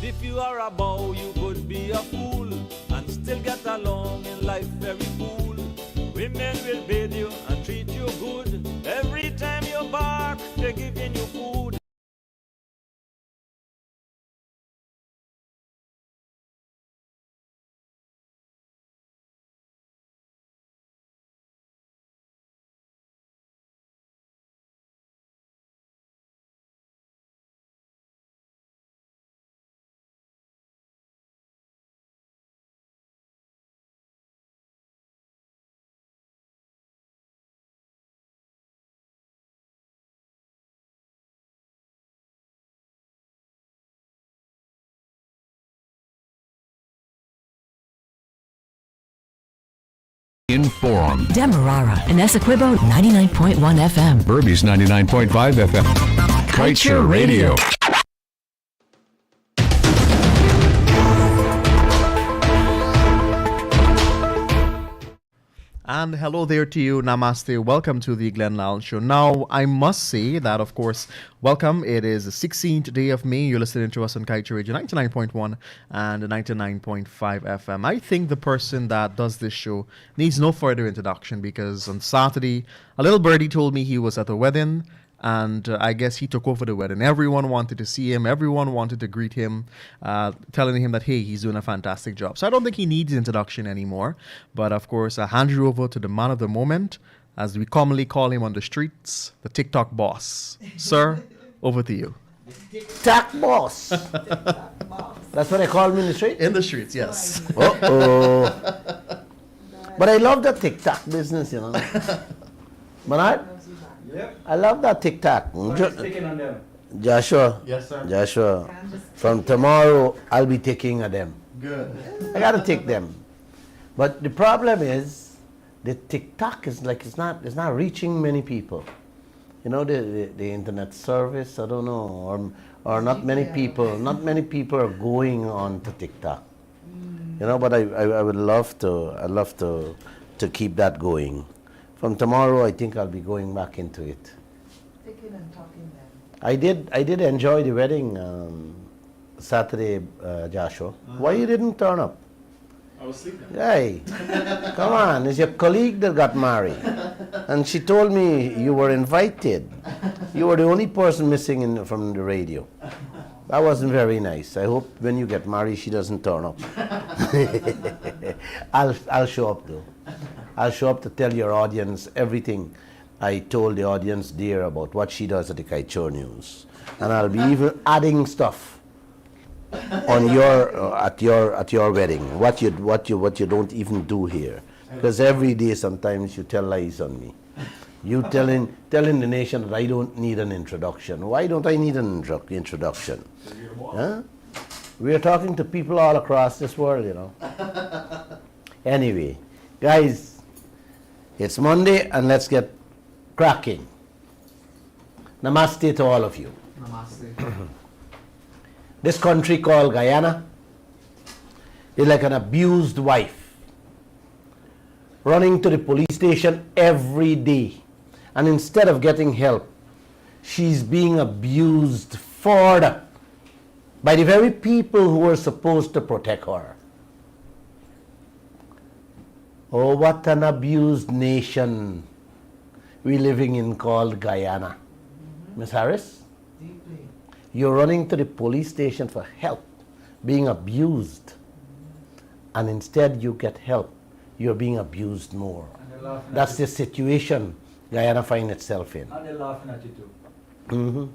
If you are a bow, you could be a fool and still get along in life very cool. Women will bathe you and treat you good. Every time you bark, they're giving you food. Informed. Demerara and Essequibo 99.1 FM. Burby's 99.5 FM. Kaieteur Radio. And hello there to you. Namaste. Welcome to the Lall Show. Now, I must say that, of course, welcome. It is the 16th day of May. You're listening to us on Kaieteur Radio 99.1 and 99.5 FM. I think the person that does this show needs no further introduction because on Saturday, a little birdie told me he was at a wedding. And I guess he took over the wedding. Everyone wanted to see him. Everyone wanted to greet him, telling him that, hey, he's doing a fantastic job. So I don't think he needs introduction anymore. But, of course, I hand you over to the man of the moment, as we commonly call him on the streets, the TikTok boss. Sir, over to you. TikTok boss. That's what they call me in the street? In the streets, yes. Uh-oh. But I love the TikTok business, you know. But I love that TikTok. Sticking on them. Joshua. Yes, sir. Joshua. From tomorrow, I'll be taking of them. Good. I gotta take them. But the problem is, the TikTok is like it's not reaching many people. You know, the internet service. I don't know, or not many people. Not many people are going on to TikTok. You know, but I would love to. I'd love to keep that going. From tomorrow, I think I'll be going back into it. Taking and talking then. I did enjoy the wedding Saturday, Joshua. Why you didn't turn up? I was sleeping. Hey, come on! It's your colleague that got married, and she told me you were invited. You were the only person missing from the radio. That wasn't very nice. I hope when you get married, she doesn't turn up. I'll show up though. I'll show up to tell your audience everything I told the audience there about what she does at the Kaieteur News, and I'll be even adding stuff on your at your wedding. What you don't even do here, because every day sometimes you tell lies on me. You telling the nation that I don't need an introduction. Why don't I need an introduction? Huh? We are talking to people all across this world, you know. Anyway, guys. It's Monday and let's get cracking. Namaste to all of you. Namaste. This country called Guyana is like an abused wife running to the police station every day. And instead of getting help, she's being abused further by the very people who are supposed to protect her. Oh, what an abused nation we're living in called Guyana. Miss Harris? Deeply. You're running to the police station for help, being abused. And instead you get help, you're being abused more. That's the situation Guyana finds itself in. And they're laughing at you too. Mm-hmm.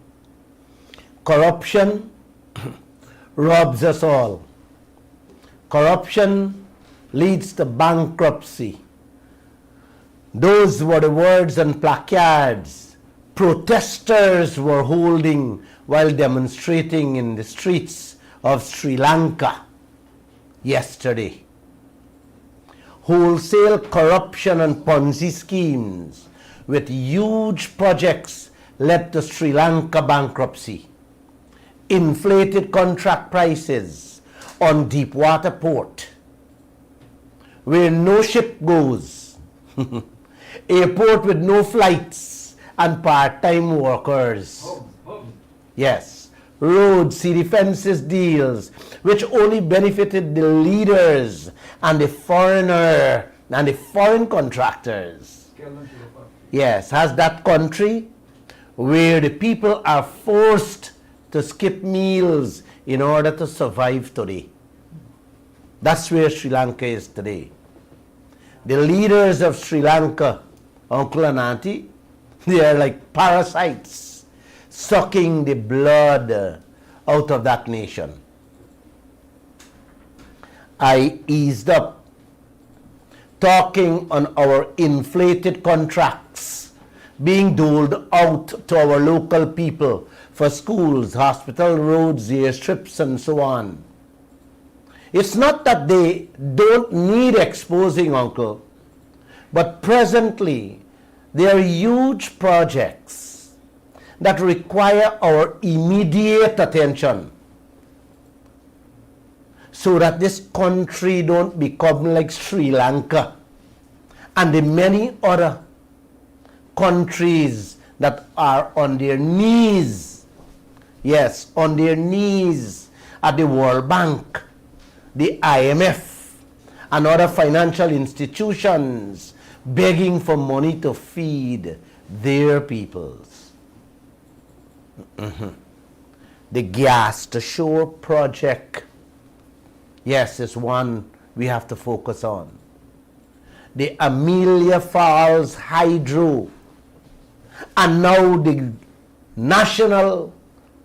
Corruption robs us all. Corruption leads to bankruptcy. Those were the words and placards protesters were holding while demonstrating in the streets of Sri Lanka yesterday. Wholesale corruption and Ponzi schemes with huge projects led to Sri Lanka bankruptcy. Inflated contract prices on deep-water port, where no ship goes, airport with no flights and part-time workers. Yes, roads, see the fences deals, which only benefited the leaders and the foreigner and the foreign contractors. Yes, has that country where the people are forced to skip meals in order to survive today. That's where Sri Lanka is today. The leaders of Sri Lanka, uncle and auntie, they are like parasites sucking the blood out of that nation. I eased up talking on our inflated contracts being doled out to our local people for schools, hospital, roads, airstrips, and so on. It's not that they don't need exposing, uncle, but presently there are huge projects that require our immediate attention so that this country don't become like Sri Lanka and the many other countries that are on their knees, yes, on their knees at the World Bank, the IMF, and other financial institutions begging for money to feed their peoples. The gas to shore project, yes, is one we have to focus on. The Amelia Falls Hydro, and now the national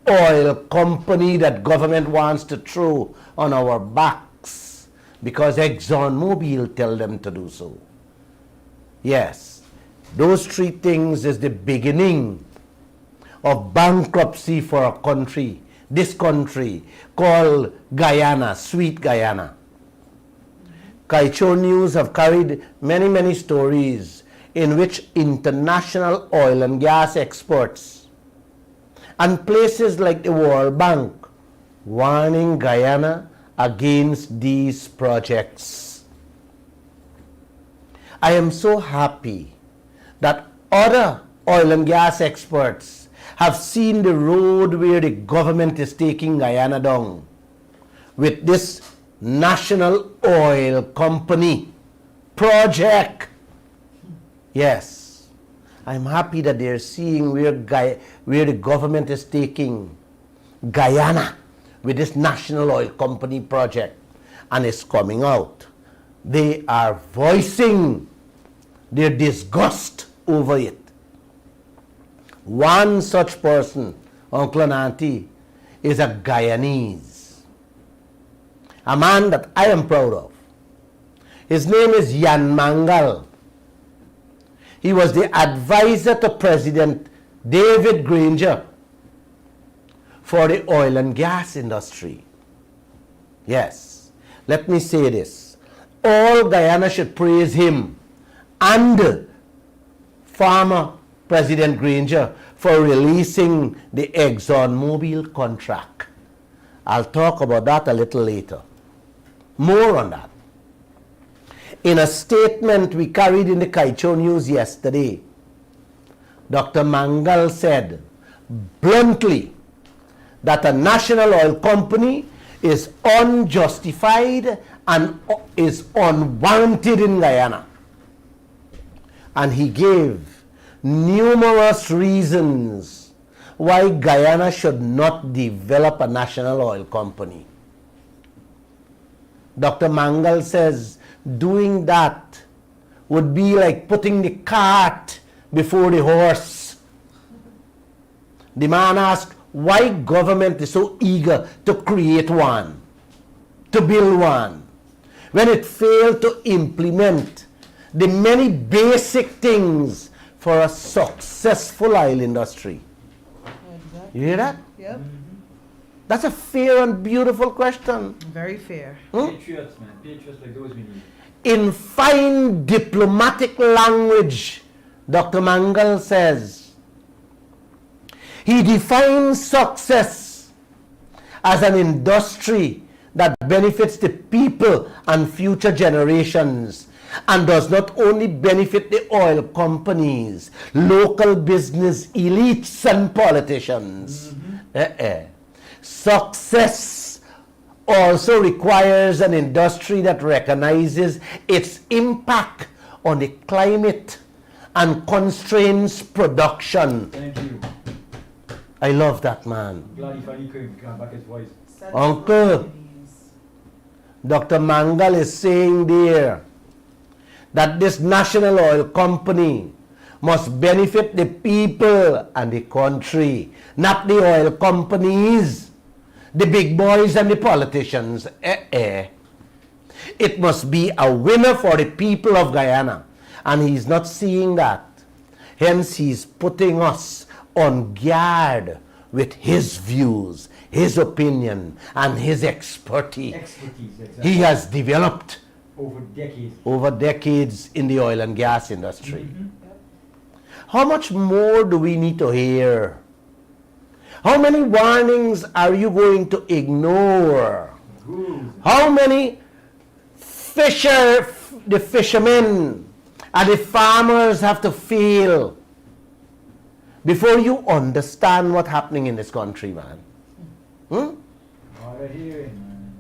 oil company that government wants to throw on our backs because ExxonMobil tell them to do so. Yes, those three things is the beginning of bankruptcy for a country, this country called Guyana, sweet Guyana. Kaieteur News have carried many stories in which international oil and gas experts and places like the World Bank warning Guyana against these projects. I am so happy that other oil and gas experts have seen the road where the government is taking Guyana down with this national oil company project. Yes, I'm happy that they're seeing where the government is taking Guyana with this national oil company project, and it's coming out. They are voicing their disgust over it. One such person, uncle and auntie, is a Guyanese, a man that I am proud of. His name is Yan Mangal. He was the advisor to President David Granger for the oil and gas industry. Yes, let me say this. All Guyana should praise him and former President Granger for releasing the ExxonMobil contract. I'll talk about that a little later. More on that. In a statement we carried in the Kaieteur News yesterday, Dr. Mangal said bluntly that a national oil company is unjustified and is unwarranted in Guyana. And he gave numerous reasons why Guyana should not develop a national oil company. Dr. Mangal says doing that would be like putting the cart before the horse. The man asked why government is so eager to create one, to build one, when it failed to implement the many basic things for a successful oil industry. Exactly. You hear that? Yep, That's a fair and beautiful question. very fair. Patriots, man. Patriots like those we need. In fine diplomatic language, Dr. Mangal says, he defines success as an industry that benefits the people and future generations and does not only benefit the oil companies, local business elites and politicians. Success also requires an industry that recognizes its impact on the climate and constrains production. Thank you. I love that man. Glad he finally came back his voice. Such Uncle. companies. Dr. Mangal is saying there that this national oil company must benefit the people and the country, not the oil companies, the big boys and the politicians. It must be a winner for the people of Guyana. And he's not seeing that. Hence, he's putting us on guard with his views, his opinion, and his expertise. Expertise, exactly. He has developed Over decades. over decades in the oil and gas industry. How much more do we need to hear? How many warnings are you going to ignore? Good. How many the fishermen and the farmers have to feel before you understand what's happening in this country, man? All right here, man.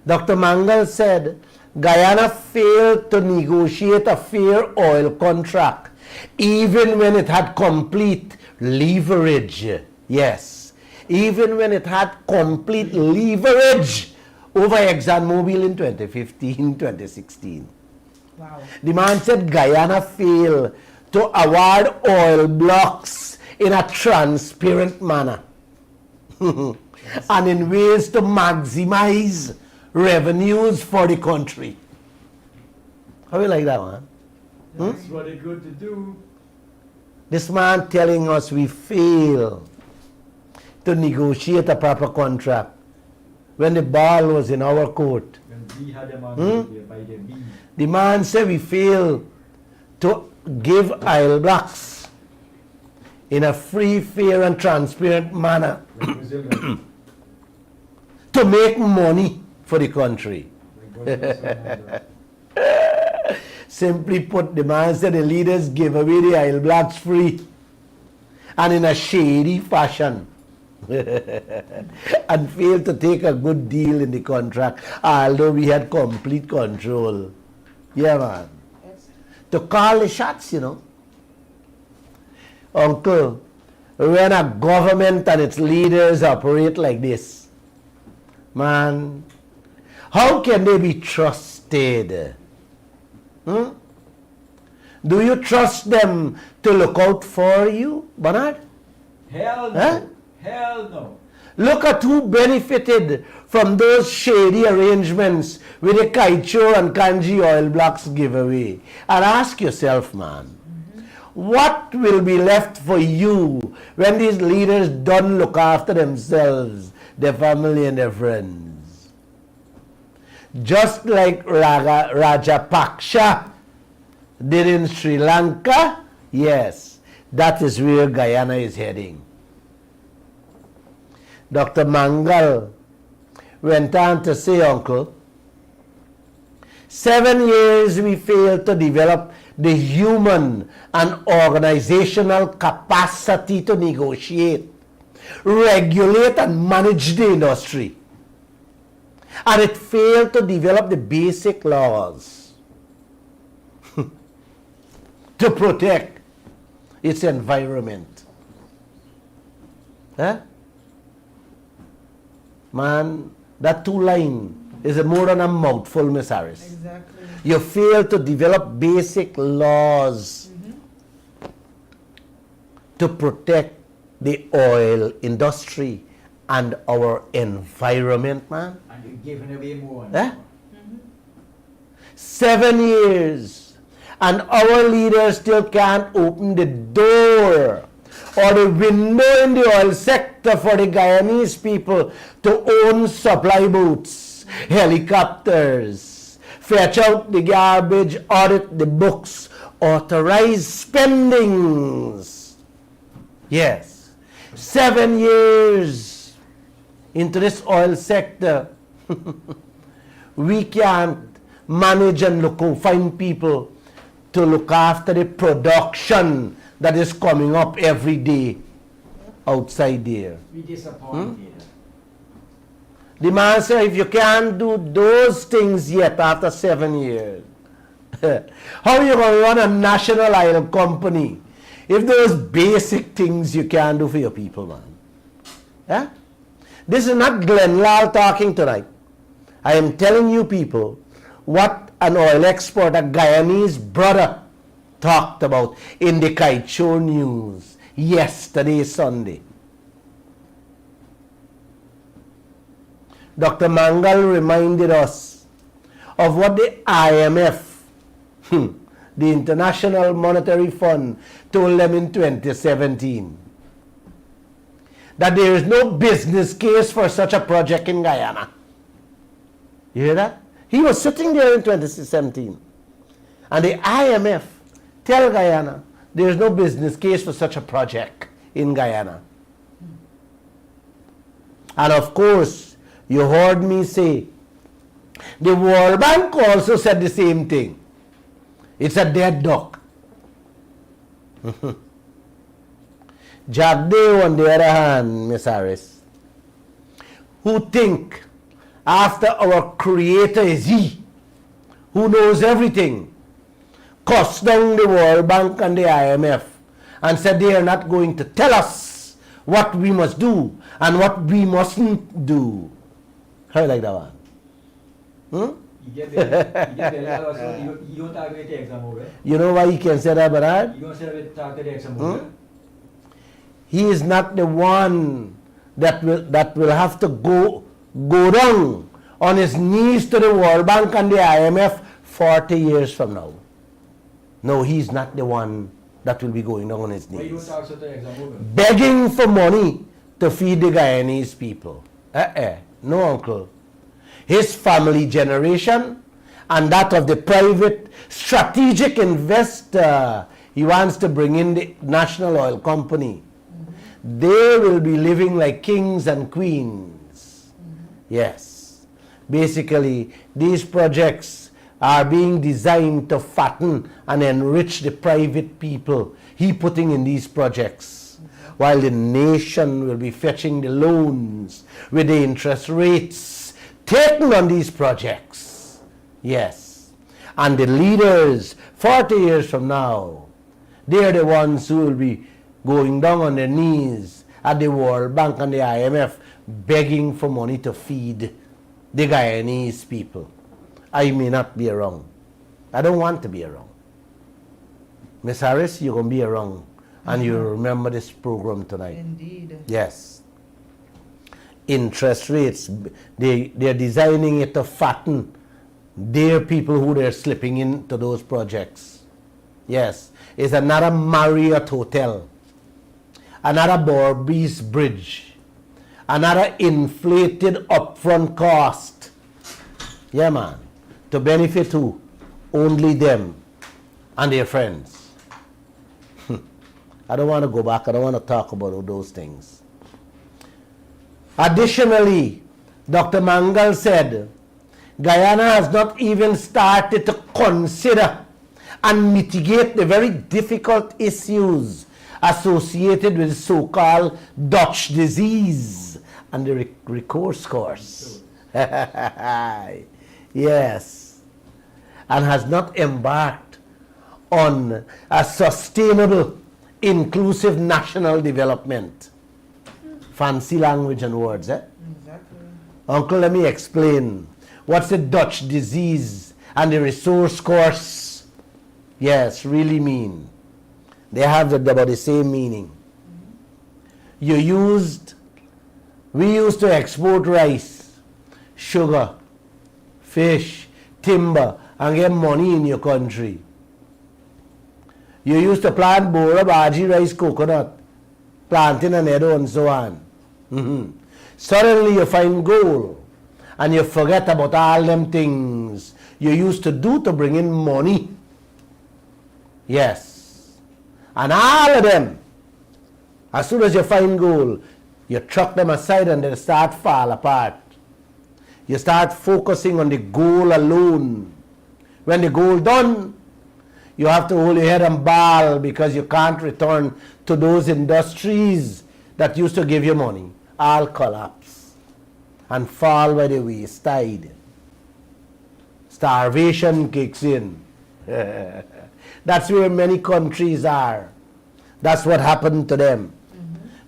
Dr. Mangal said Guyana failed to negotiate a fair oil contract even when it had complete leverage. Yes, even when it had complete leverage over ExxonMobil in 2015, 2016. Wow. The man said Guyana failed to award oil blocks in a transparent manner and in ways to maximize revenues for the country. How you like that one? That's what they're good to do. This man telling us we fail to negotiate a proper contract when the ball was in our court. When we had them on by their bees. The man said we fail to give oil blocks in a free, fair and transparent manner Like Brazil, to make money for the country. like Brazil, Simply put, the man said the leaders give away the oil blocks free and in a shady fashion and failed to take a good deal in the contract, although we had complete control. Yeah, man. Yes. To call the shots, you know. Uncle, when a government and its leaders operate like this, man, how can they be trusted? Do you trust them to look out for you, Bernard? Hell no. Huh? Hell no. Look at who benefited from those shady arrangements with the Kaieteur and Kanji oil blocks giveaway. And ask yourself, man, what will be left for you when these leaders don't look after themselves, their family and their friends? Just like Rajapaksa did in Sri Lanka, yes, that is where Guyana is heading. Dr. Mangal went on to say, Uncle, 7 years we failed to develop the human and organizational capacity to negotiate, regulate and manage the industry. And it failed to develop the basic laws to protect its environment. Huh? Man, that two line is more than a mouthful, Miss Harris. Exactly. You fail to develop basic laws to protect the oil industry and our environment, man. And you're giving away more. and Eh? more. 7 years, and our leaders still can't open the door or the window in the oil sector for the Guyanese people to own supply boats, helicopters, fetch out the garbage, audit the books, authorize spendings. Yes, 7 years into this oil sector, we can't manage and find people to look after the production that is coming up every day outside there. We disappointed. The man said, if you can't do those things yet after 7 years, how are you going to run a national oil company if those basic things you can't do for your people, man? Yeah? This is not Glenn Lall talking tonight. I am telling you people what an oil exporter, Guyanese brother, talked about in the Kaieteur news yesterday, Sunday. Dr. Mangal reminded us of what the IMF, the International Monetary Fund, told them in 2017. That there is no business case for such a project in Guyana. You hear that? He was sitting there in 2017. And the IMF tell Guyana there is no business case for such a project in Guyana. And of course, you heard me say, the World Bank also said the same thing. It's a dead duck. Jack Day, on the other hand, Miss Harris, who think after our Creator is He, who knows everything, cussed down the World Bank and the IMF and said they are not going to tell us what we must do and what we mustn't do. How you like that one? You don't target the exam over. You know why he can say that, Bernard? You don't say target the exam over. He is not the one that will have to go down on his knees to the World Bank and the IMF 40 years from now. No, he's not the one that will be going down on his Why you knees, don't target the exam over? begging for money to feed the Guyanese people. No, uncle. His family generation and that of the private strategic investor he wants to bring in, the National Oil Company, they will be living like kings and queens. Yes. Basically, these projects are being designed to fatten and enrich the private people he putting in these projects, while the nation will be fetching the loans with the interest rates taken on these projects. Yes. And the leaders 40 years from now, they are the ones who will be going down on their knees at the World Bank and the IMF begging for money to feed the Guyanese people. I may not be wrong. I don't want to be wrong. Miss Harris, you're going to be wrong. And you remember this program tonight. Indeed. Yes. Interest rates, they're designing it to fatten their people who they're slipping into those projects. Yes. It's another Marriott hotel, another Borby's bridge, another inflated upfront cost. Yeah, man. To benefit who? Only them and their friends. I don't want to go back. I don't want to talk about those things. Additionally, Dr. Mangal said, Guyana has not even started to consider and mitigate the very difficult issues associated with so-called Dutch disease and the recourse course. Yes. And has not embarked on a sustainable, inclusive national development. Fancy language and words, eh? Exactly. Uncle, let me explain. What's the Dutch disease and the resource course? Yes, really mean. They have about the same meaning. We used to export rice, sugar, fish, timber, and get money in your country. You used to plant bora, baji, rice, coconut, plantain and edo and so on. Suddenly you find gold and you forget about all them things you used to do to bring in money. Yes. And all of them, as soon as you find gold, you chuck them aside and they start fall apart. You start focusing on the goal alone. When the goal done, you have to hold your head and bawl because you can't return to those industries that used to give you money. All collapse. and fall by the wayside. Starvation kicks in. That's where many countries are. That's what happened to them.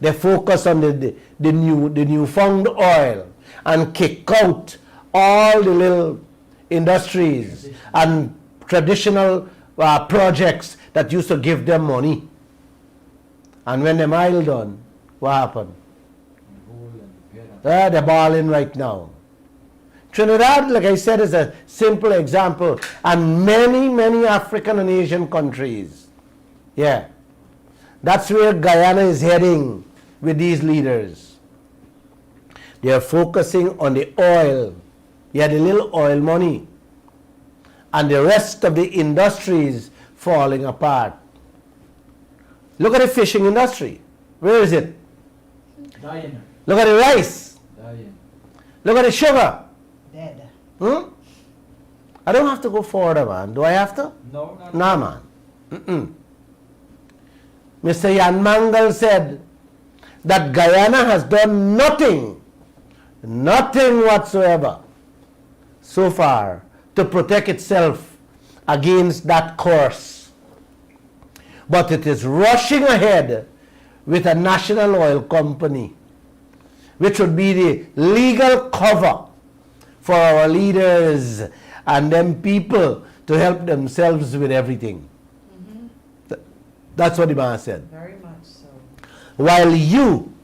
They focus on the newfound oil and kick out all the little industries and traditional projects that used to give them money. And when the mile done, what happened? They're balling right now. Trinidad, like I said, is a simple example, and many African and Asian countries. Yeah. That's where Guyana is heading with these leaders. They are focusing on the oil. Yeah, the little oil money. And the rest of the industries falling apart. Look at the fishing industry. Where is it? Dying. Look at the rice. Dying. Look at the sugar. Dead. I don't have to go further, man. Do I have to? No, not Nah, man. Mr. Jan Mangal said that Guyana has done nothing whatsoever so far to protect itself against that curse. But it is rushing ahead with a national oil company, which would be the legal cover for our leaders and them people to help themselves with everything. That's what the man said. Very much so. While you,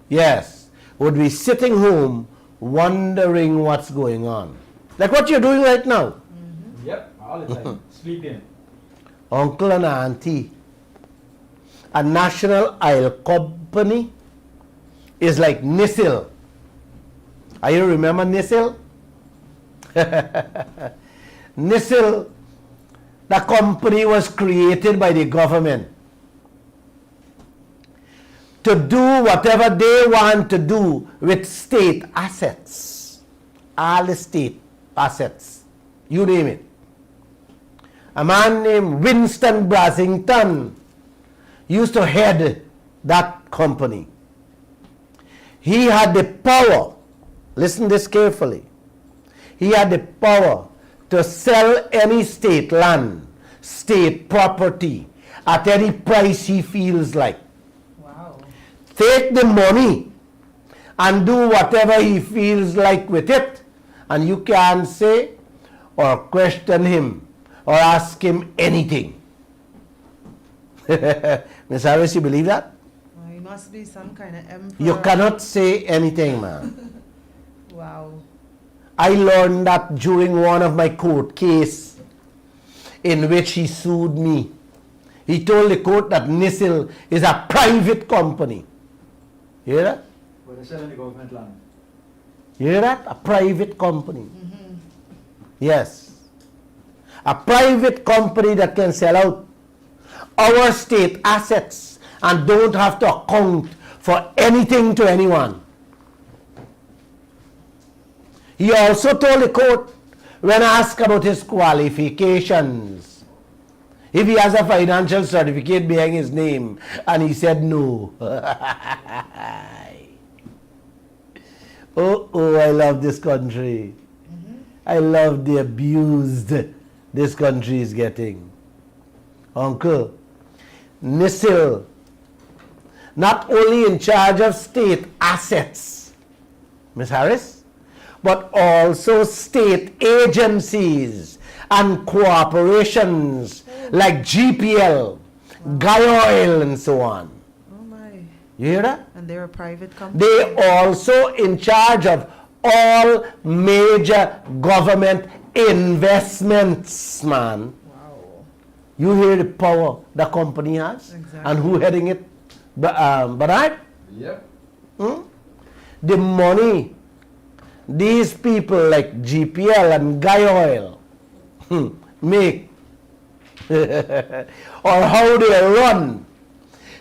yes, would be sitting home wondering what's going on. Like what you're doing right now. Yep, all the time. Sleeping. Uncle and auntie. A national oil company is like NISIL. Are you remember NISIL? NISIL, the company was created by the government to do whatever they want to do with state assets. All the state assets. You name it. A man named Winston Brasington used to head that company. He had the power, listen this carefully, he had the power to sell any state land, state property at any price he feels like. Wow. Take the money and do whatever he feels like with it, and you can't say or question him or ask him anything. Miss Harris, you believe that? Well, he must be some kind of emperor. You cannot say anything, man. Wow. I learned that during one of my court case in which he sued me. He told the court that NISIL is a private company. You hear that? But they're selling the government land. You hear that? A private company. Yes. A private company that can sell out our state assets and don't have to account for anything to anyone. He also told the court, when asked about his qualifications, if he has a financial certificate bearing his name, and he said no. Oh, I love this country. I love the abused this country is getting. Uncle, NISIL, not only in charge of state assets, Miss Harris, but also state agencies and corporations like GPL, Kaieteur, and so on. Oh my. You hear that? And they're a private company. They also in charge of all major government investments, man. Wow. You hear the power the company has? Exactly. And who heading it? Bernard? Yep. The money these people like GPL and Kaieteur make or how they run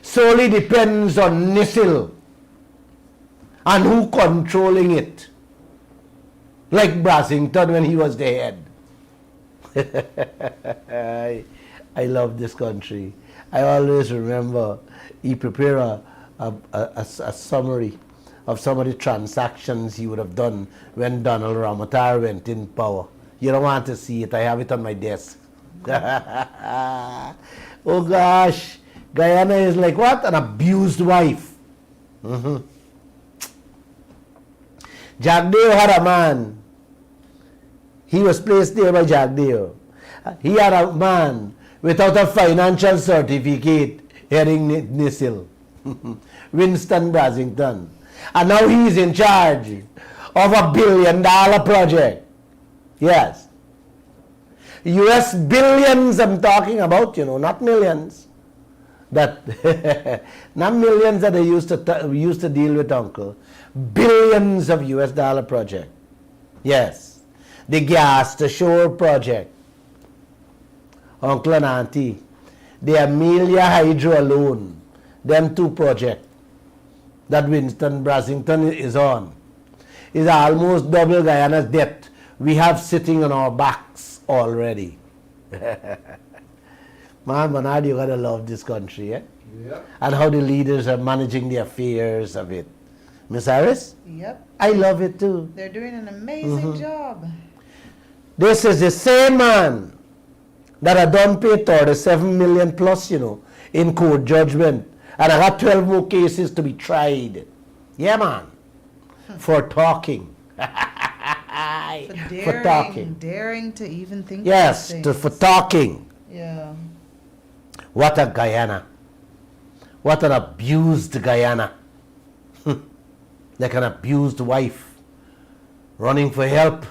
solely depends on NISIL and who controlling it. Like Brasington when he was the head. I love this country. I always remember he prepared a summary of some of the transactions he would have done when Donald Ramotar went in power. You don't want to see it. I have it on my desk. Oh gosh, Guyana is like what? An abused wife. Jagdeo had a man. He was placed there by Jagdeo. He had a man without a financial certificate heading NISIL. Winston Brasington. And now he's in charge of $1 billion project. Yes. US billions I'm talking about, not millions. That not millions that they used to deal with, Uncle. Billions of US dollar project. Yes. The gas to shore project. Uncle and Auntie. The Amelia Hydro alone. Them two projects that Winston Brasington is on is almost double Guyana's debt we have sitting on our backs already. Man, Bernard, you gotta love this country, eh? Yep. And how the leaders are managing the affairs of it. Miss Harris? Yep. I love it too. They're doing an amazing job. This is the same man that had done pay 37 million plus, in court judgment. And I got 12 more cases to be tried. Yeah, man. For talking. For talking. Daring to even think Yes, of things. for talking. Yeah. What a Guyana. What an abused Guyana. Like an abused wife. Running for help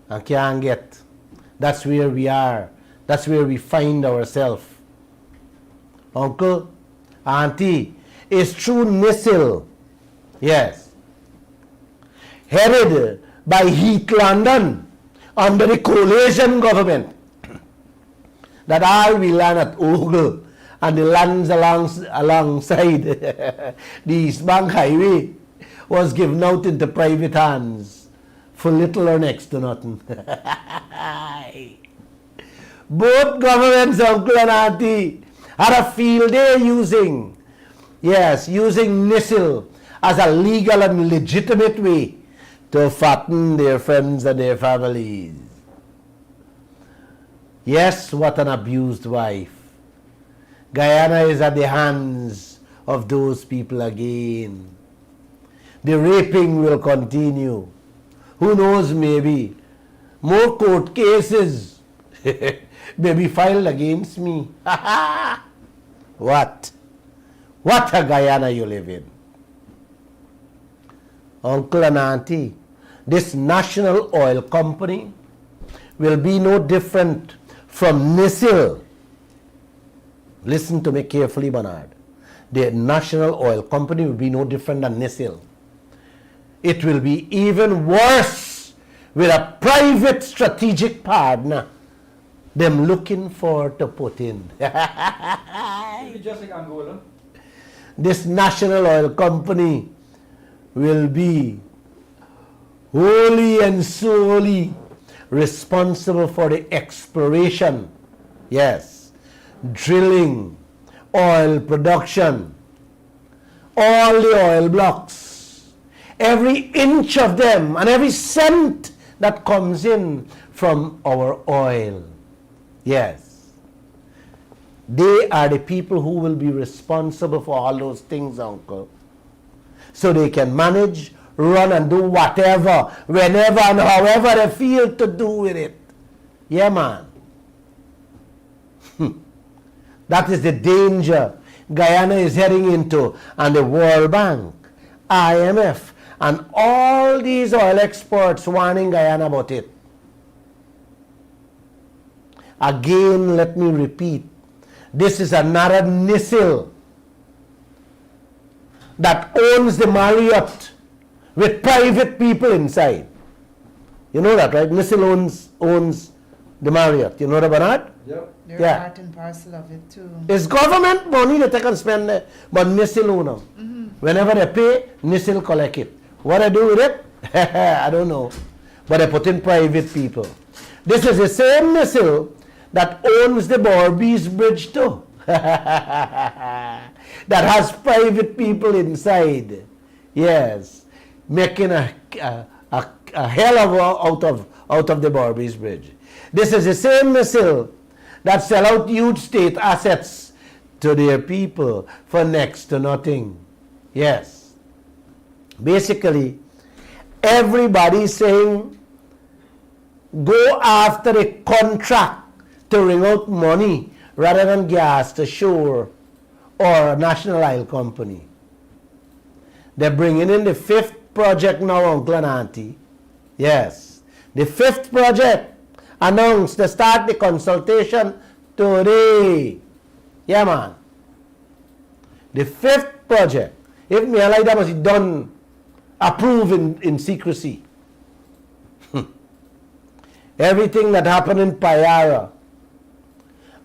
and can't get. That's where we are. That's where we find ourselves. Uncle, Auntie, is through NISIL. Yes. Headed by Heath London under the coalition government. That all we land at Ogle and the lands alongside the East Bank Highway was given out into private hands for little or next to nothing. Both governments, Uncle and Auntie, had a field day using NISIL as a legal and legitimate way to fatten their friends and their families. Yes, what an abused wife. Guyana is at the hands of those people again. The raping will continue. Who knows, maybe more court cases may be filed against me. What? What a Guyana you live in. Uncle and Auntie, this national oil company will be no different from NISIL. Listen to me carefully, Bernard. The national oil company will be no different than NISIL. It will be even worse with a private strategic partner them looking for to put in. It'll be just like Angola. This national oil company will be wholly and solely responsible for the exploration, yes, drilling, oil production, all the oil blocks, every inch of them and every cent that comes in from our oil. Yes. They are the people who will be responsible for all those things, Uncle. So they can manage, run and do whatever, whenever and however they feel to do with it. Yeah, man. That is the danger Guyana is heading into, and the World Bank, IMF, and all these oil experts warning Guyana about it. Again, let me repeat, this is another NISIL that owns the Marriott with private people inside. You know that, right? NISIL owns the Marriott. You know that, Bernard? Yep. They're Yeah. part and parcel of it too. It's government money that they can spend there, but NISIL own them. Whenever they pay, NISIL collect it. What they do with it? I don't know. But they put in private people. This is the same NISIL that owns the Borbies Bridge too. That has private people inside. Yes. making a hell of out of the Barbies Bridge. This is the same missile that sell out huge state assets to their people for next to nothing. Yes. Basically, everybody saying go after a contract to wring out money rather than gas to shore or a national oil company. They're bringing in the 5th project now, Uncle and Auntie. Yes. The 5th project announced to start the consultation today. Yeah, man. The 5th project. If me like that was done, approved in secrecy. Everything that happened in Payara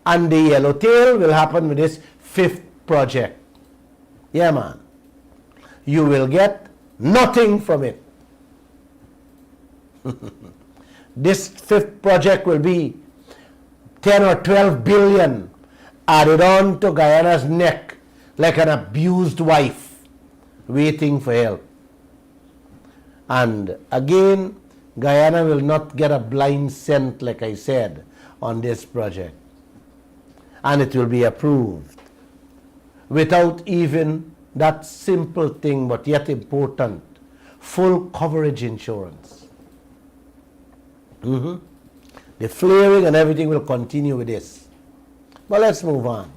and the Yellowtail will happen with this 5th project. Yeah, man. You will get nothing from it. This 5th project will be 10 or 12 billion added on to Guyana's neck like an abused wife waiting for help. And again, Guyana will not get a blind cent, like I said, on this project. And it will be approved without even that simple thing, but yet important, full coverage insurance. The flaring and everything will continue with this. But let's move on.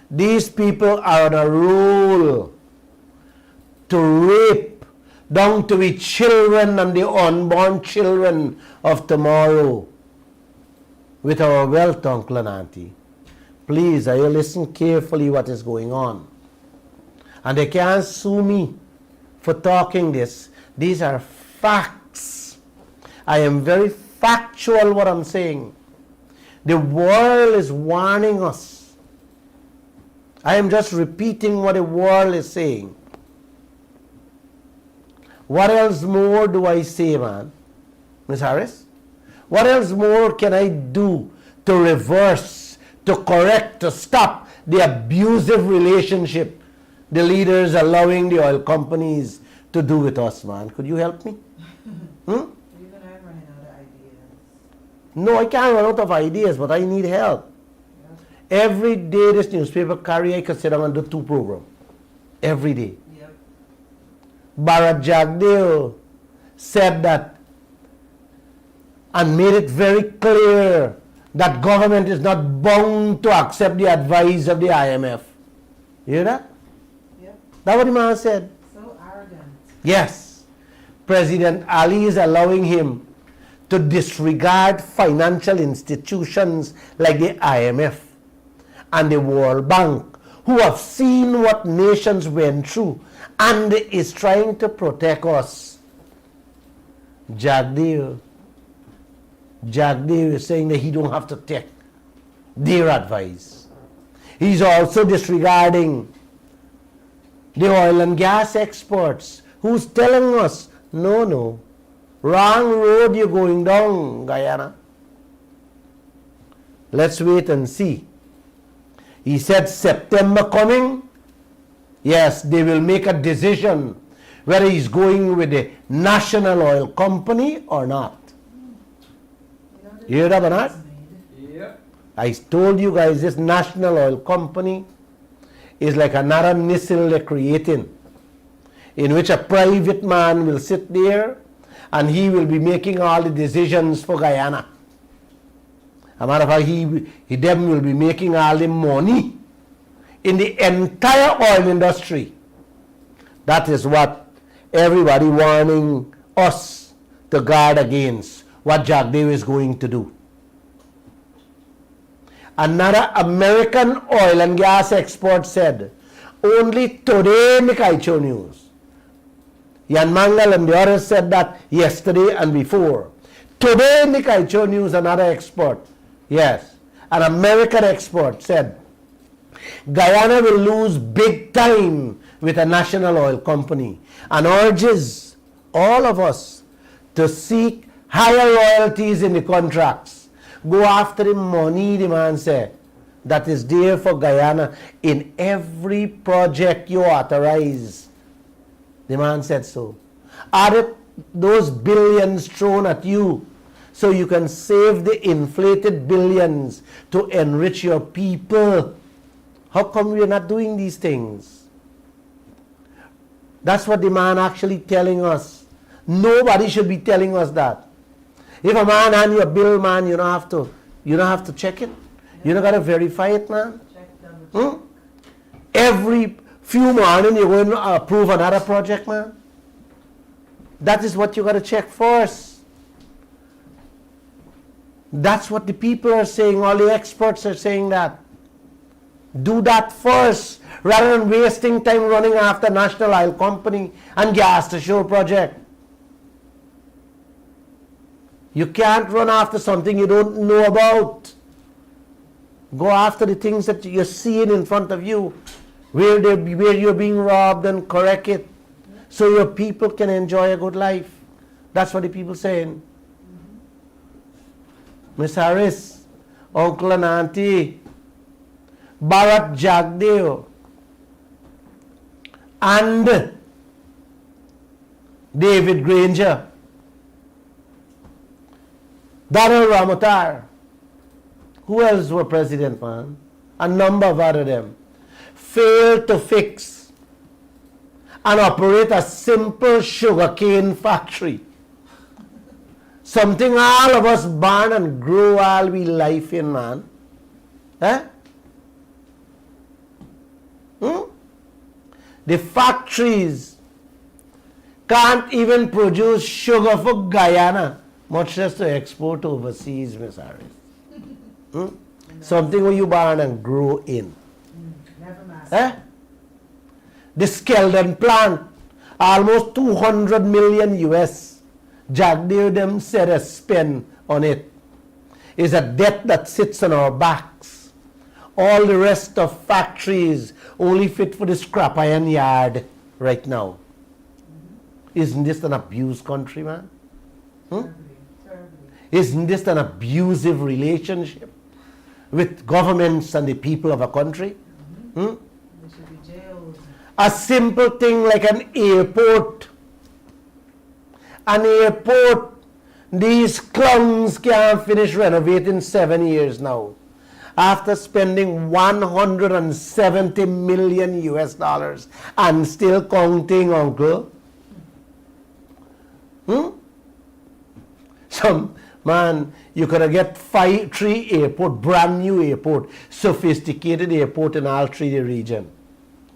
These people are on a roll to rape down to the children and the unborn children of tomorrow with our wealth, Uncle and Auntie. Please, I listen carefully what is going on. And they can't sue me for talking this. These are facts. I am very factual what I'm saying. The world is warning us. I am just repeating what the world is saying. What else more do I say, man? Ms. Harris? What else more can I do to reverse, to correct, to stop the abusive relationship the leaders allowing the oil companies to do with us, man? Could you help me? Even I'm running out of ideas. No, I can't run out of ideas, but I need help. Every day this newspaper carry, I can sit down and do 2 programs. Every day. Yep. Bharat Jagdeo said that and made it very clear that government is not bound to accept the advice of the IMF. You hear that? Yep. That's what the man said. So arrogant. Yes. President Ali is allowing him to disregard financial institutions like the IMF and the World Bank, who have seen what nations went through and is trying to protect us. Jagdeo is saying that he don't have to take their advice. He's also disregarding the oil and gas experts who's telling us, no, wrong road you're going down, Guyana. Let's wait and see. He said September coming, yes, they will make a decision whether he's going with the national oil company or not. You hear that, Bernard? Yep. I told you guys this national oil company is like another missile they're creating, in which a private man will sit there and he will be making all the decisions for Guyana. As a matter of fact, them will be making all the money in the entire oil industry. That is what everybody warning us to guard against, what Jagdeo is going to do. Another American oil and gas expert said, only today in the Kaieteur news, Jan Mangal and the others said that yesterday and before. Today in the Kaieteur news, another expert, yes, an American expert said, Guyana will lose big time with a national oil company, and urges all of us to seek higher royalties in the contracts. Go after the money, the man said, that is there for Guyana in every project you authorize. The man said so. Are it those billions thrown at you so you can save the inflated billions to enrich your people? How come we're not doing these things? That's what the man actually telling us. Nobody should be telling us that. If a man hand you a bill, man, you don't have to check it. You don't got to verify it, man. Check double check. Every few morning you're going to approve another project, man. That is what you got to check first. That's what the people are saying. All the experts are saying that. Do that first, rather than wasting time running after National Oil Company and Gas to Show project. You can't run after something you don't know about. Go after the things that you're seeing in front of you, where you're being robbed, and correct it, so your people can enjoy a good life. That's what the people saying. Miss Harris, Uncle and Auntie, Bharat Jagdeo, and David Granger, Donald Ramotar. Who else were president, man? A number of other them. Failed to fix and operate a simple sugarcane factory. Something all of us born and grow all we life in, man. Eh? The factories can't even produce sugar for Guyana, much less to export overseas, Miss Harris. Something where you born and grow in. Never mind. Eh? The Skeldon plant, almost 200 million US. Jagdeo them said a spend on it. Is a debt that sits on our backs. All the rest of factories only fit for the scrap iron yard right now. Isn't this an abused country, man? Terribly, terribly. Isn't this an abusive relationship with governments and the people of a country? They should be jailed. A simple thing like an airport. An airport, these clowns can't finish renovating 7 years now. After spending 170 million US dollars and still counting, uncle. Some man, you could have get 3 airport, brand new airport, sophisticated airport in all 3 region,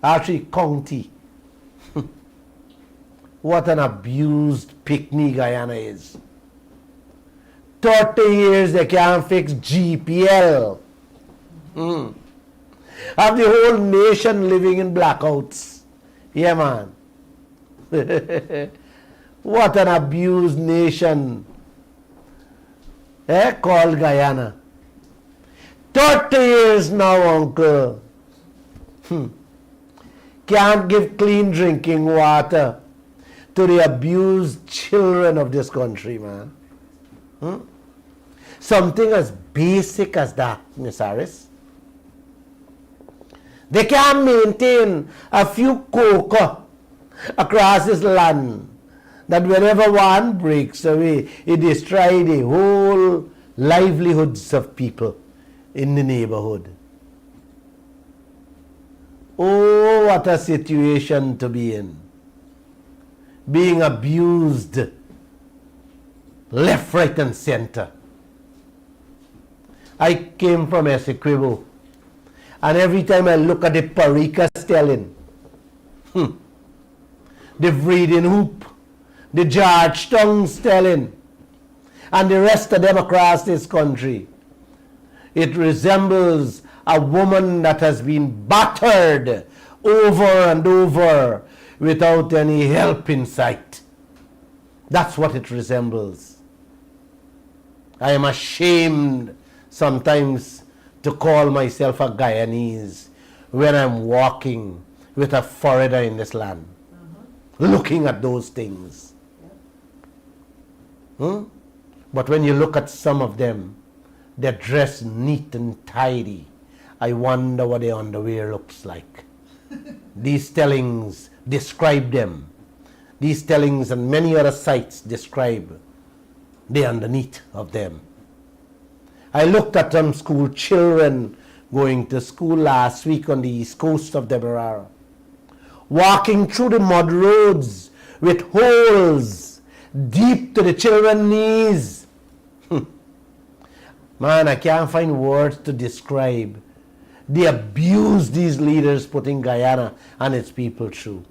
all 3 county. What an abused picnic Guyana is. 30 years they can't fix GPL. Have the whole nation living in blackouts. Yeah, man. What an abused nation. Called Guyana. 30 years now, uncle. Can't give clean drinking water to the abused children of this country, man. Something as basic as that, Miss Harris. They can't maintain a few coca across this land that whenever one breaks away, it destroys the whole livelihoods of people in the neighborhood. Oh, what a situation to be in. Being abused left, right, and center. I came from Essequibo, and every time I look at the Parika Stelling, the Breeding Hoop, the Georgetown Stelling, and the rest of them across this country, it resembles a woman that has been battered over and over without any help in sight. That's what it resembles. I am ashamed sometimes to call myself a Guyanese when I'm walking with a foreigner in this land, looking at those things. But when you look at some of them, they're dressed neat and tidy. I wonder what their underwear looks like. These tellings describe them. These tellings and many other sites describe the underneath of them. I looked at some school children going to school last week on the east coast of Demerara, walking through the mud roads with holes deep to the children's knees. Man, I can't find words to describe the abuse these leaders put in Guyana and its people through.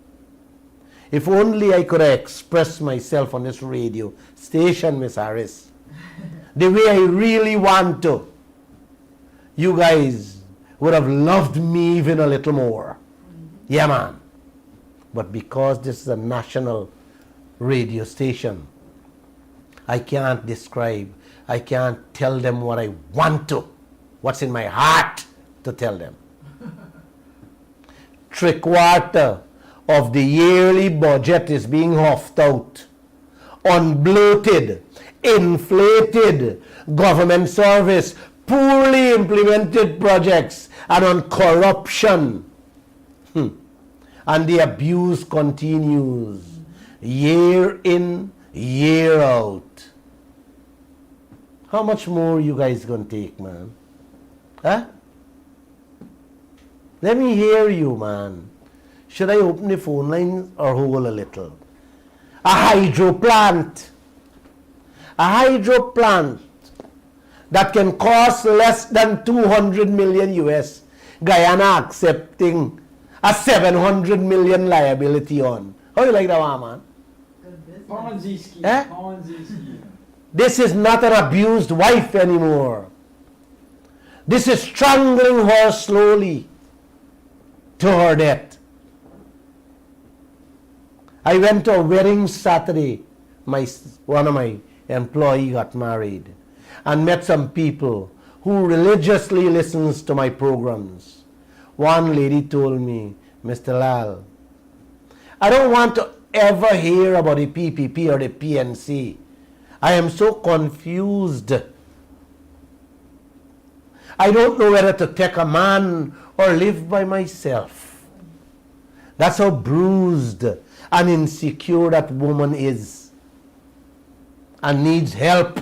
If only I could have expressed myself on this radio station, Miss Harris, the way I really want to, you guys would have loved me even a little more. Yeah, man. But because this is a national radio station, I can't describe, I can't tell them what I want to, what's in my heart to tell them. 3/4 of the yearly budget is being huffed out on bloated, inflated government service, poorly implemented projects, and on corruption. And the abuse continues year in, year out. How much more you guys gonna take, man? Huh? Let me hear you, man. Should I open the phone lines or hold a little? A hydro plant that can cost less than 200 million US, Guyana accepting a 700 million liability on. How you like that one, man? Good business. Ponzi scheme. Eh? Ponzi scheme. This is not an abused wife anymore. This is strangling her slowly to her death. I went to a wedding Saturday. One of my employees got married and met some people who religiously listens to my programs. One lady told me, Mr. Lall, I don't want to ever hear about the PPP or the PNC. I am so confused. I don't know whether to take a man or live by myself. That's how bruised and insecure that woman is and needs help.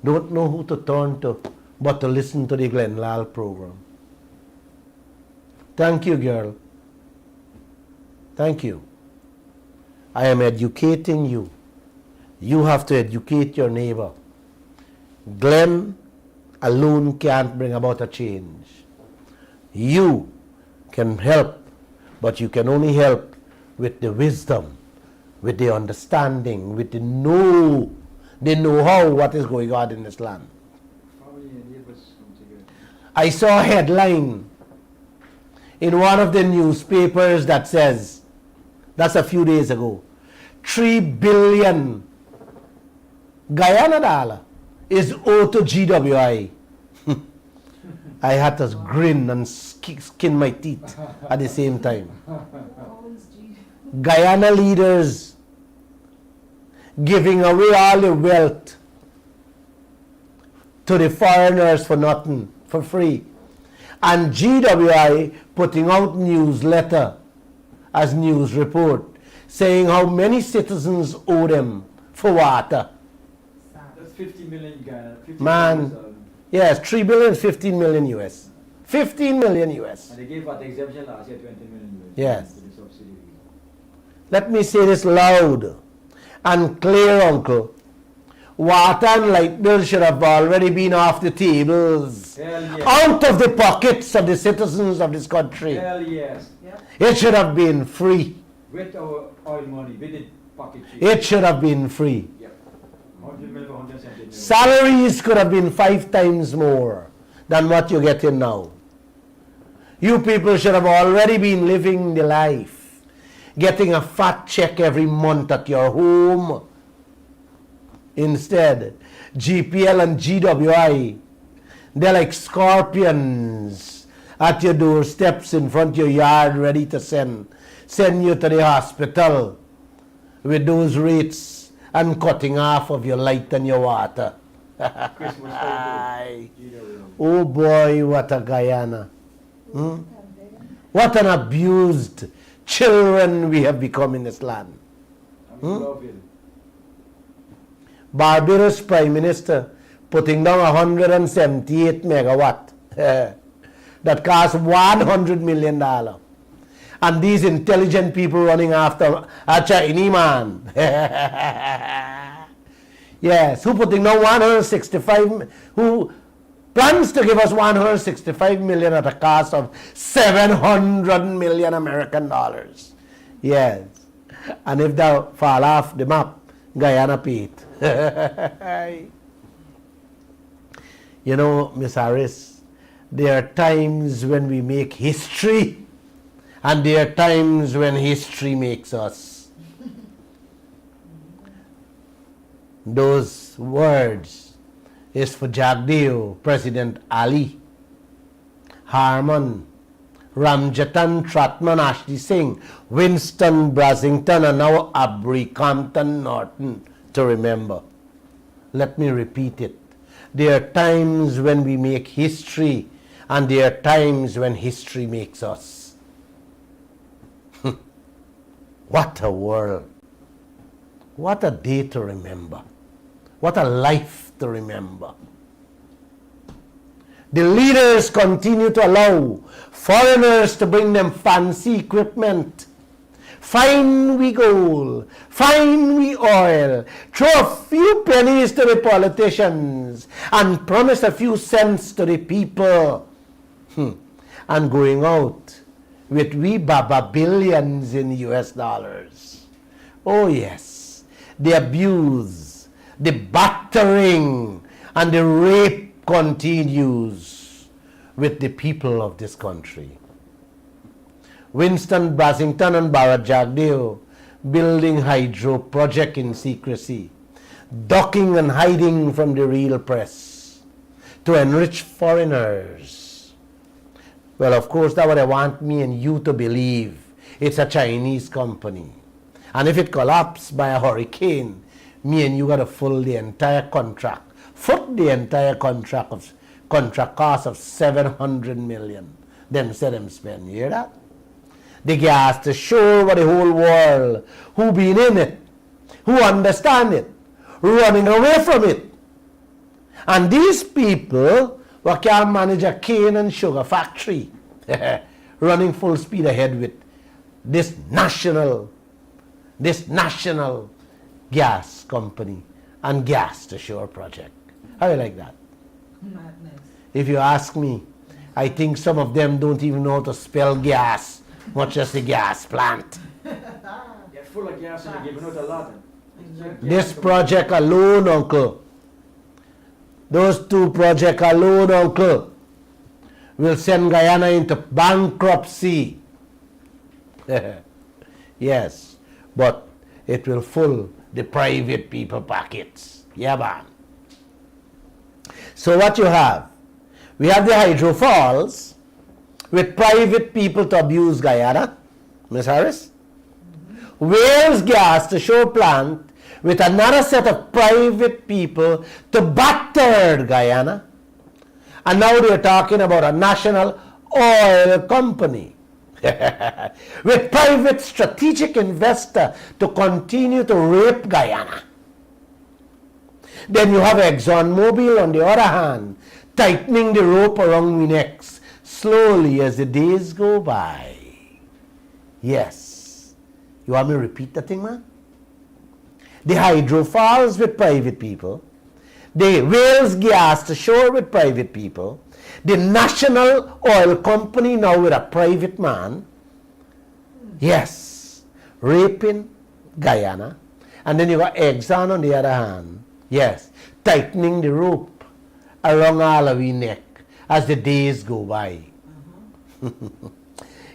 Don't know who to turn to but to listen to the Glenn Lall program. Thank you, girl. Thank you. I am educating you. You have to educate your neighbor. Glenn alone can't bring about a change. You can help, but you can only help with the wisdom, with the understanding, with the know-how what is going on in this land. I saw a headline in one of the newspapers that says, that's a few days ago, 3 billion Guyana dollar is owed to GWI. I had to grin and skin my teeth at the same time. Guyana leaders giving away all the wealth to the foreigners for nothing, for free. And GWI putting out newsletter as news report saying how many citizens owe them for water. That's 50 million Ghana. 50 Man, million, yes, 3 billion, 15 million US. 15 million US. and they gave out the exemption last year, 20 million US. Yes. To the subsidy. Let me say this loud and clear, uncle. Water and light bills should have already been off the tables, Hell yes. out of the pockets of the citizens of this country. Hell yes. Yep. It should have been free. With our oil money, with the pocket change. It should have been free. Yep. 100 million, 170 million. Salaries could have been 5 times more than what you're getting now. You people should have already been living the life, getting a fat check every month at your home. Instead, GPL and GWI, they're like scorpions at your doorsteps in front of your yard, ready to send you to the hospital with those rates and cutting off of your light and your water. Christmas time. Oh boy, what a Guyana. What an abused, children we have become in this land. I mean, love it. Barbados Prime Minister putting down 178 megawatt that cost $100 million. And these intelligent people running after a Chinese man. Yes, who putting down 165, who plans to give us 165 million at a cost of 700 million American dollars. Yes. And if they fall off the map, Guyana paid. You know, Miss Harris, there are times when we make history, and there are times when history makes us. Those words is for Jagdeo, President Ali, Harman, Ramjatan Tratman Ashley Singh, Winston Brasington, and now Abri Compton Norton to remember. Let me repeat it. There are times when we make history, and there are times when history makes us. What a world. What a day to remember. What a life to remember. The leaders continue to allow foreigners to bring them fancy equipment. Fine we gold, fine we oil, throw a few pennies to the politicians and promise a few cents to the people. And going out with we baba billions in US dollars. Oh yes, the abuse, the battering, and the rape continues with the people of this country. Winston Brasington and Bharat Jagdeo building hydro project in secrecy, ducking and hiding from the real press to enrich foreigners. Well, of course, that's what I want me and you to believe. It's a Chinese company. And if it collapses by a hurricane, me and you got to fill the entire contract. Foot the entire contract cost of 700 million. Them say them spend. You hear that? The gas to show what the whole world who been in it, who understand it, running away from it. And these people who can manage a cane and sugar factory running full speed ahead with this national gas company and gas to shore project. How do you like that? Madness. If you ask me, I think some of them don't even know how to spell gas, much as the gas plant. They're full of gas and they're giving out a lot. This project alone, uncle, those two projects alone, uncle, will send Guyana into bankruptcy. Yes, but it will fill the private people pockets. Yeah, man. So what you have? We have the hydro falls with private people to abuse Guyana, Ms. Harris. Wales gas to shore plant with another set of private people to batter Guyana. And now they're talking about a national oil company with private strategic investor to continue to rape Guyana. Then you have ExxonMobil on the other hand, tightening the rope around my necks slowly as the days go by. Yes. You want me to repeat that thing, man? The hydro falls with private people. The Wales gas to shore with private people. The national oil company now with a private man. Yes. Raping Guyana. And then you got Exxon on the other hand. Yes. Tightening the rope around all of our neck as the days go by.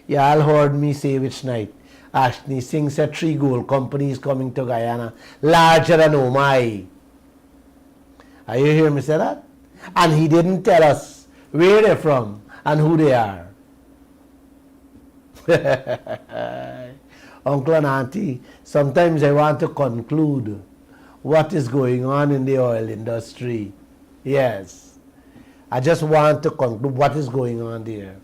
You all heard me say which night. Ashley Singh said 3 gold companies coming to Guyana, larger than Omai. Are you hearing me say that? And he didn't tell us where they're from and who they are. Uncle and Auntie, sometimes I want to conclude what is going on in the oil industry. Yes. I just want to conclude what is going on there.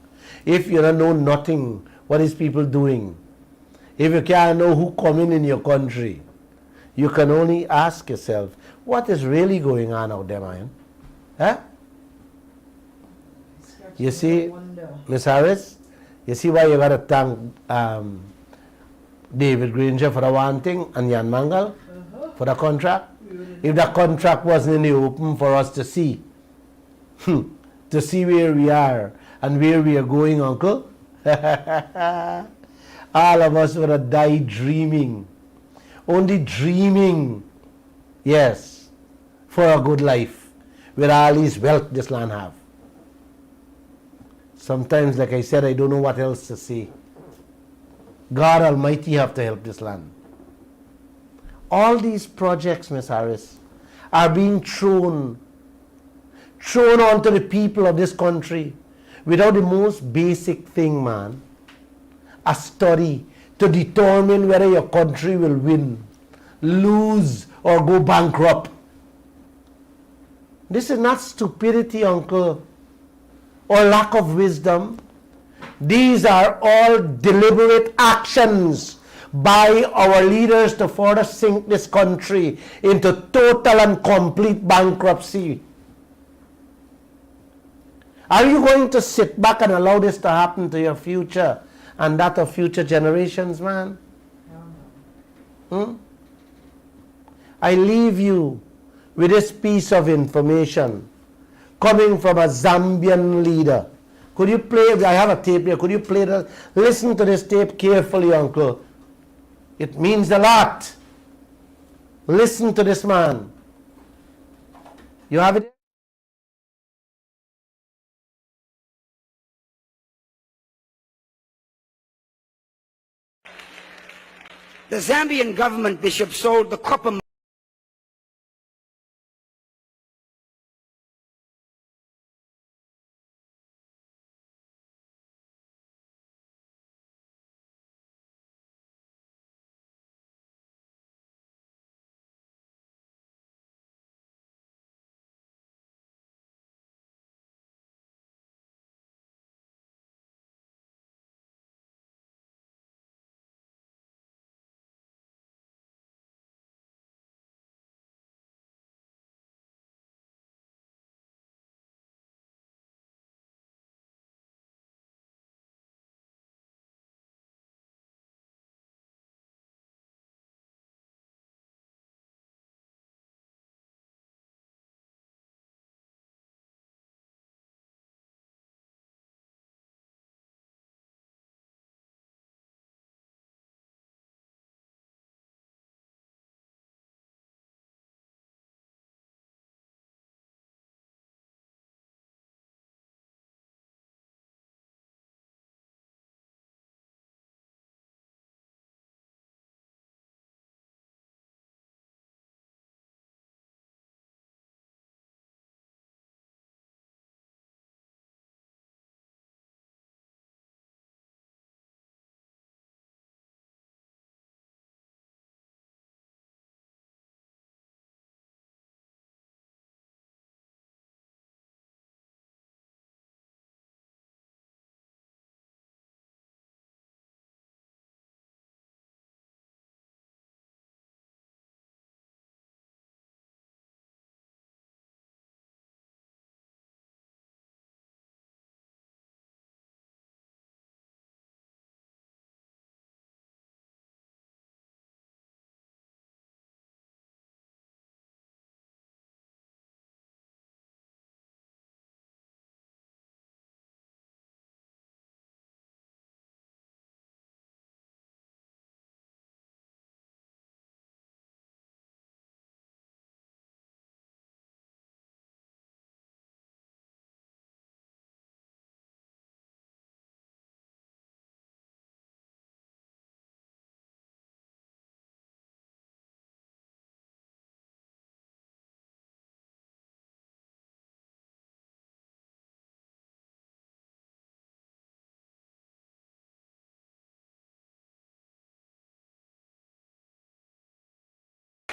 If you don't know nothing, what is people doing? if you can't know who coming in your country, you can only ask yourself, what is really going on out there, man? Huh? You see, Miss Harris, you see why you got to thank David Granger for the one thing and Jan Mangal for the contract? If the contract wasn't in the open for us to see where we are and where we are going, Uncle, all of us would have died dreaming. Only dreaming, yes, for a good life with all this wealth this land have. Sometimes, like I said, I don't know what else to say. God Almighty have to help this land. All these projects, Miss Harris, are being thrown onto the people of this country without the most basic thing, man. A study to determine whether your country will win, lose, or go bankrupt. This is not stupidity, Uncle, or lack of wisdom. These are all deliberate actions by our leaders to further sink this country into total and complete bankruptcy. Are you going to sit back and allow this to happen to your future and that of future generations, man? I leave you with this piece of information coming from a Zambian leader. Could you play, I have a tape here, could you play that? Listen to this tape carefully, Uncle. It means a lot. Listen to this man. You have it? The Zambian government, Bishop, sold the copper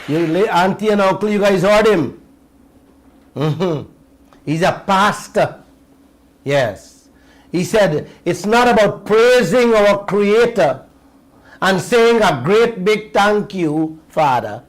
Auntie and uncle, you guys heard him. He's a pastor. Yes. He said, it's not about praising our Creator and saying a great big thank you, Father.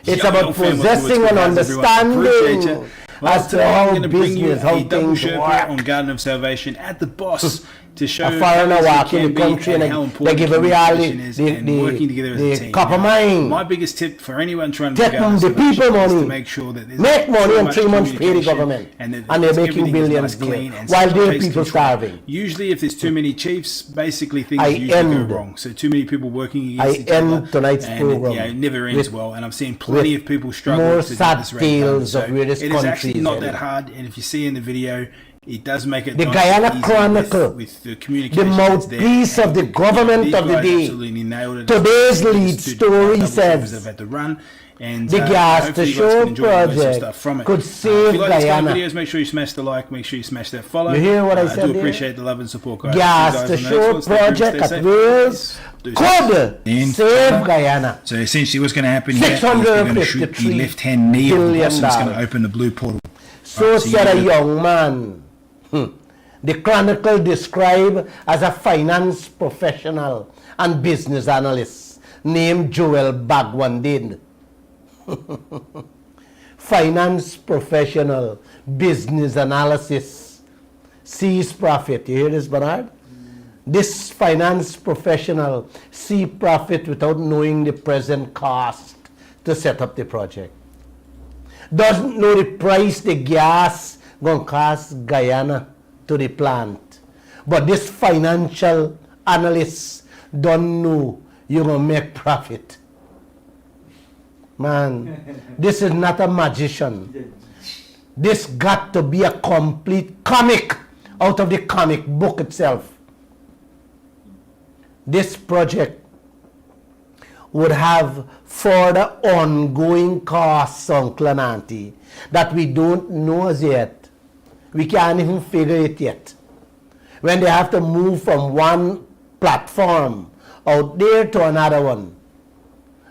It's Yo, about famous possessing Lords, and guys, everyone. Appreciate understanding you. Well, as to today I'm how going to bring you business, how a double things shirt work. on Garden of Salvation at the Boss to show A foreigner how easy it walking can the be country and and how they important give away all communication is and working together as a team. copper Now, mine. my biggest tip for anyone trying to Take do Garden of the people Salvation is money. to make sure that there's Make money so and much 3 months pay the communication government. and that And they're making everything is billions nice, clean, there. and While such their pace people control. starving. Usually if there's too many chiefs, basically things I usually end- go wrong. So too many people working I against each end other. tonight's and program yeah, it never ends with- well. And I've seen plenty with of people struggle more to sad get this race done. tales of various it is actually countries, not Eddie. that hard. And if you see in the video, it does make it The nice Guyana and easy Chronicle, with the the communication that's there. mouthpiece of And the government these of the guys day. absolutely nailed it. Today's They lead stood story double shoulders says they've had to run. And, the Gas to hopefully you guys Shore can enjoy and learn some project stuff from it. could If save you like this kind of Guyana. videos, make sure you smash the like, make sure you smash that follow. You hear what I I said do there? appreciate the love and support, guys. Gas See you to guys on the next Shore one. Stay tuned, project stay at safe. Wales Do could And- save Guyana. So essentially what's going to happen here is they're going to shoot the $653 left hand knee of the billion. boss and it's going to open the blue portal. So Right, so said you a get young man. The Chronicle described as a finance professional and business analyst named Joel Bagwandin. Finance professional, business analysis, sees profit. You hear this, Bernard? This finance professional see profit without knowing the present cost to set up the project. Doesn't know the price the gas gonna cost Guyana to the plant. But this financial analyst don't know you're gonna make profit. Man, this is not a magician. This got to be a complete comic out of the comic book itself. This project would have further ongoing costs, Uncle and Auntie, that we don't know as yet. We can't even figure it yet. When they have to move from one platform out there to another one,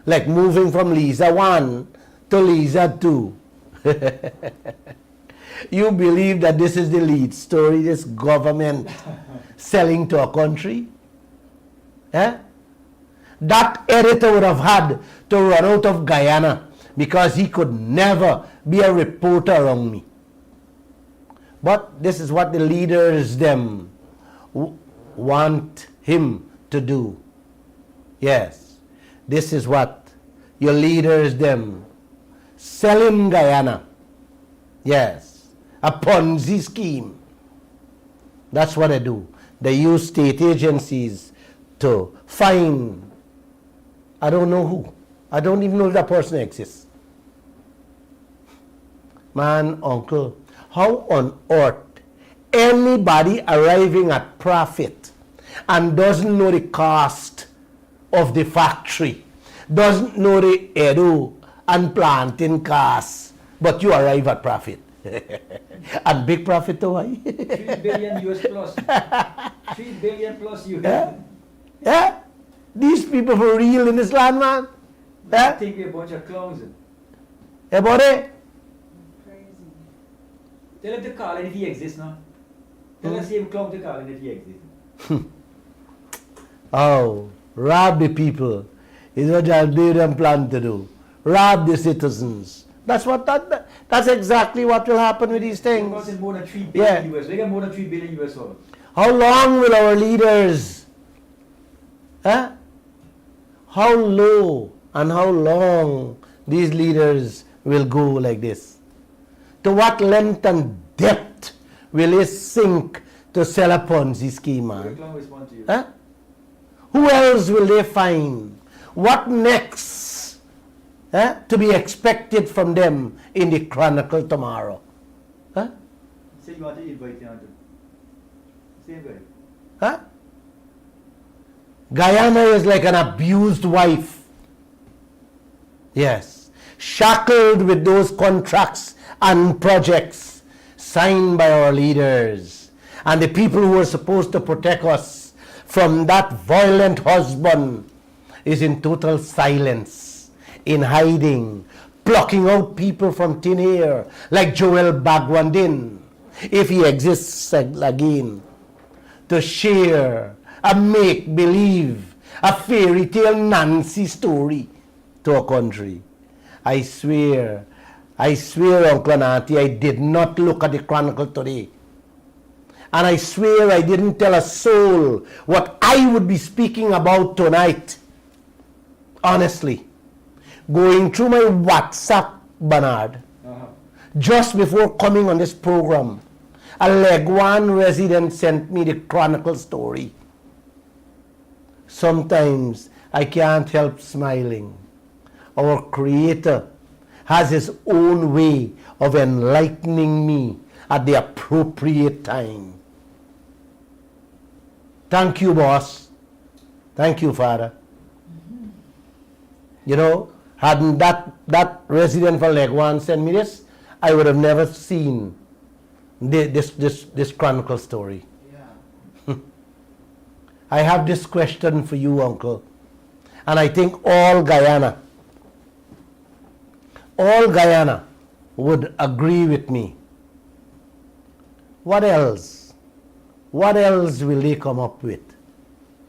like moving from Lisa 1 to Lisa 2. You believe that this is the lead story, this government selling to a country? Eh? That editor would have had to run out of Guyana because he could never be a reporter around me. But this is what the leaders them want him to do. Yes, this is what your leaders them selling Guyana. Yes, a Ponzi scheme. That's what they do. They use state agencies to find, I don't know who. I don't even know if that person exists. Man, uncle, how on earth anybody arriving at profit and doesn't know the cost of the factory, doesn't know the edu and planting costs, but you arrive at profit. And big profit to why? 3 billion US plus. 3 billion plus US. Yeah? Yeah? These people for real in this land, man. I Yeah? think we're a bunch of clowns. Hey, buddy? Crazy. Tell him to call and if he exists now. Tell us him clown to call and if he exists. Oh, rob the people is what they plan to do. Rob the citizens. That's exactly what will happen with these We're things. costing more than 3 Yeah. billion US. We got more than 3 billion US dollars. How long will our leaders, how low and how long these leaders will go like this? To what length and depth will they sink to sell a Ponzi scheme, We're man? clown respond to you. Huh? Who else will they find? What next to be expected from them in the Chronicle tomorrow? Huh? Say you want to invite him to. Same guy. Huh? Guyana is like an abused wife. Yes. Shackled with those contracts and projects signed by our leaders and the people who are supposed to protect us from that violent husband is in total silence, in hiding, plucking out people from thin air like Joel Bagwandin, if he exists again, to share a make-believe, a fairy tale Nancy story to a country. I swear, Uncle and Auntie, I did not look at the Chronicle today. And I swear I didn't tell a soul what I would be speaking about tonight. Honestly. Going through my WhatsApp, Bernard, just before coming on this program, a Legwan resident sent me the Chronicle story. Sometimes I can't help smiling. Our Creator has His own way of enlightening me at the appropriate time. Thank you, boss. Thank you, Father. You know, hadn't that resident for Legwan sent me this, I would have never seen this Chronicle story. Yeah. I have this question for you, Uncle. And I think all Guyana would agree with me. What else? What else will they come up with?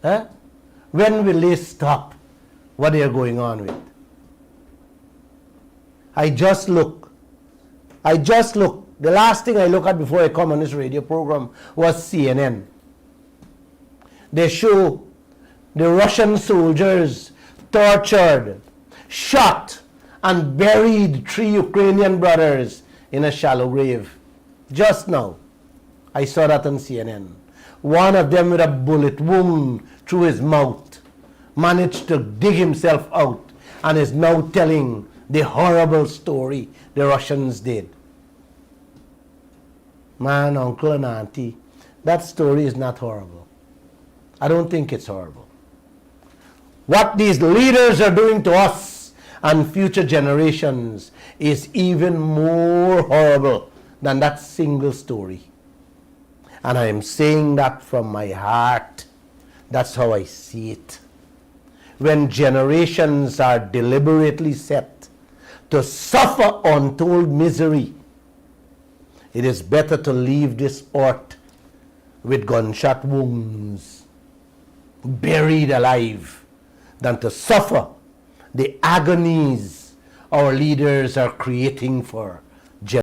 Huh? When will they stop what they are going on with? I just look. The last thing I look at before I come on this radio program was CNN. They show the Russian soldiers tortured, shot, and buried 3 Ukrainian brothers in a shallow grave. Just now, I saw that on CNN. One of them with a bullet wound through his mouth managed to dig himself out and is now telling the horrible story the Russians did. Man, Uncle and Auntie, that story is not horrible. I don't think it's horrible. What these leaders are doing to us and future generations is even more horrible than that single story. And I am saying that from my heart. That's how I see it. When generations are deliberately set to suffer untold misery, it is better to leave this earth with gunshot wounds, buried alive, than to suffer the agonies our leaders are creating for